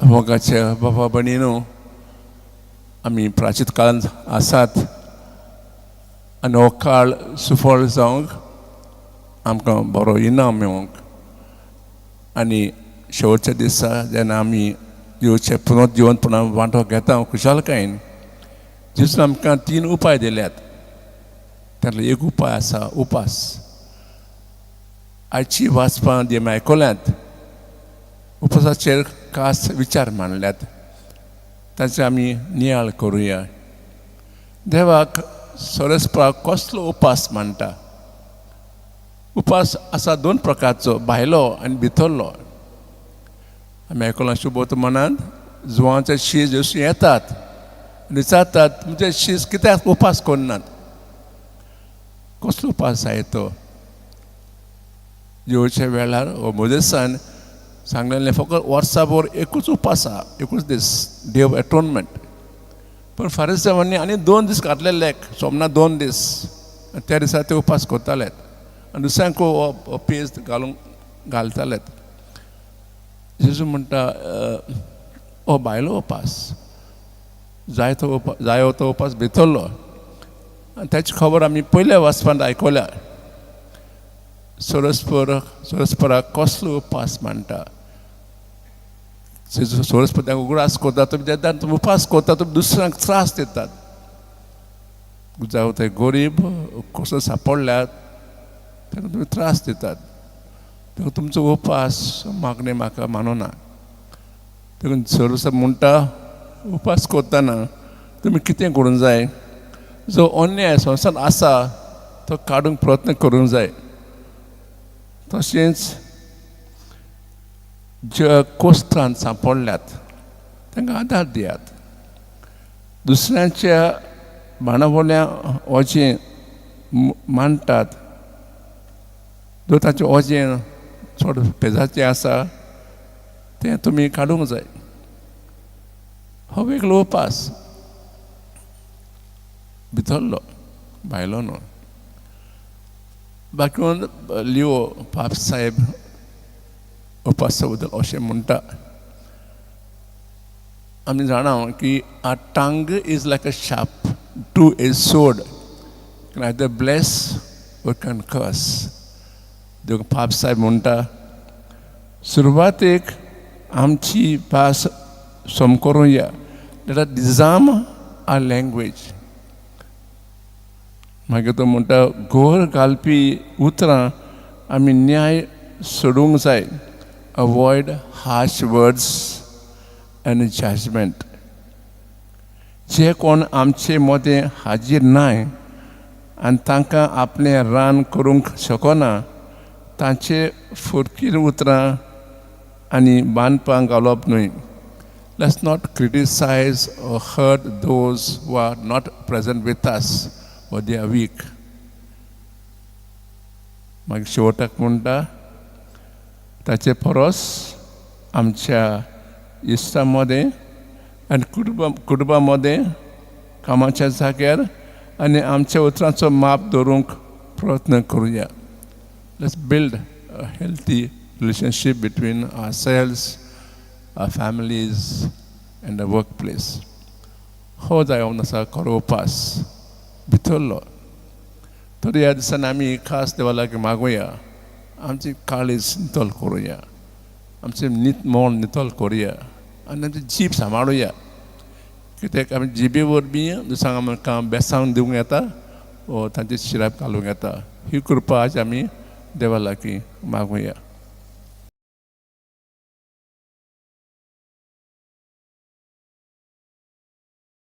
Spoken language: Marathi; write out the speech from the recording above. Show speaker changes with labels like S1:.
S1: मोगाचे बाबा भयणीनो आमी प्राचीन काळांत आसात आनी हो काळ सुफळ जावंक आमकां बरो इनाम मेळोंक आनी शेवटच्या दिसा जेन्ना आमी देवचे पुनर्जीवनपणान वांटो घेता खुशालकायेन जेजून आमकां 3 उपाय दिल्यात तातूंतलो एक उपाय आसा उपास आयची वाचपां जी आमी आयकल्यांत उपासाचेर खास विचार मांडल्यात ताचे आमी नियाळ करुया देवाक सरस्पराक कसलो उपास मानता उपास आसा 2 प्रकारचो भायलो आनी भितरलो आमी आयकलां शुभवर्तमानांत जुवांचे शीज जेजू येतात आनी विचारतात तुमचे शीज कित्याक उपास करनात कसलो उपास जाय तो जेवच्या वेळार हो मोजेसान सांगलेलें फकत वर्साभर एकूच उपास आहा एकूच दीस डे ऑफ एटोनमेंट पण फारिसांनी आनी 2 दीस घातलेले सोमना 2 दीस त्या दिसा ते उपास करताले आनी दुसऱ्यांक हो पेज घालताले जेजू म्हणटा हो भायलो उपास जाय तो उपास भितरलो आनी ताची खबर आमी पयल्या वाचपांत आयकल्या सरस्पराक कसलो उपास मानता सरस्पत्याक उगडास करता तुमी देतात तुमी उपास करता तुमी दुसऱ्यांक त्रास दितात जावं ते गरीब कसो सांपडल्यात ताका तुमी त्रास दितात ताका तुमचो उपास मागणें म्हाका मानना देखून सरस्वत म्हणटा उपास करतना तुमी कितें करूंक जाय जो अन्याय संवसारांत आसा तो काडूंक प्रयत्न करूंक जाय तशेंच जे कोस्तांत सांपडल्यात तांकां आदार दियात दुसऱ्यांच्या बाणावल्या ओजें मांडटात जो ताचें ओजें चड पेजाचें आसा तें तुमी काडूंक जाय हो वेगळो उपास भितरलो भायलो न्हू बाकी लिओ पाप साहेब उपासा बद्दल अशें म्हणटा आमी जाणा की a tongue is like a sharp to a sword can either bless or can curse देखून पाप साहेब म्हणटा सुरवातेक आमची भास समकोरुया लेट अस डिजार्म आवर लँग्वेज मागीर तो म्हणटा घोर घालपी उतरां आमी न्याय सोडूंक जाय avoid harsh words and judgement जे कोण आमचे मदें हाजीर नाय आनी तांकां आपलें रान करूंक शकना तांचे फुरकीर उतरां आनी बांदपाक घालप न्हय let's not criticise or hurt those who are not present with us or they are weak मागीर शेवटाक म्हणटा ताचे परस आमच्या इश्टां मदें आनी कुटुंबा मदें कामाच्या जाग्यार आनी आमच्या उतरांचो माप दवरूंक प्रयत्न करुया let's build a healthy relationship between ourselves our families and the work place हो जावन आसा खरो उपास भितरलो तर ह्या दिसांनी आमी खास देवा लागीं मागुया आमची काळीज नितळ करुया आमचें मन नितळ करुया आनी आमची जीब सांबाळुया कित्याक आमी जिबे वरवीं दुसऱ्यांक आमकां बेसांव दिवंक येता वा तांची शिराप घालूंक येता ही कृपा आज आमी देवा लागीं मागुया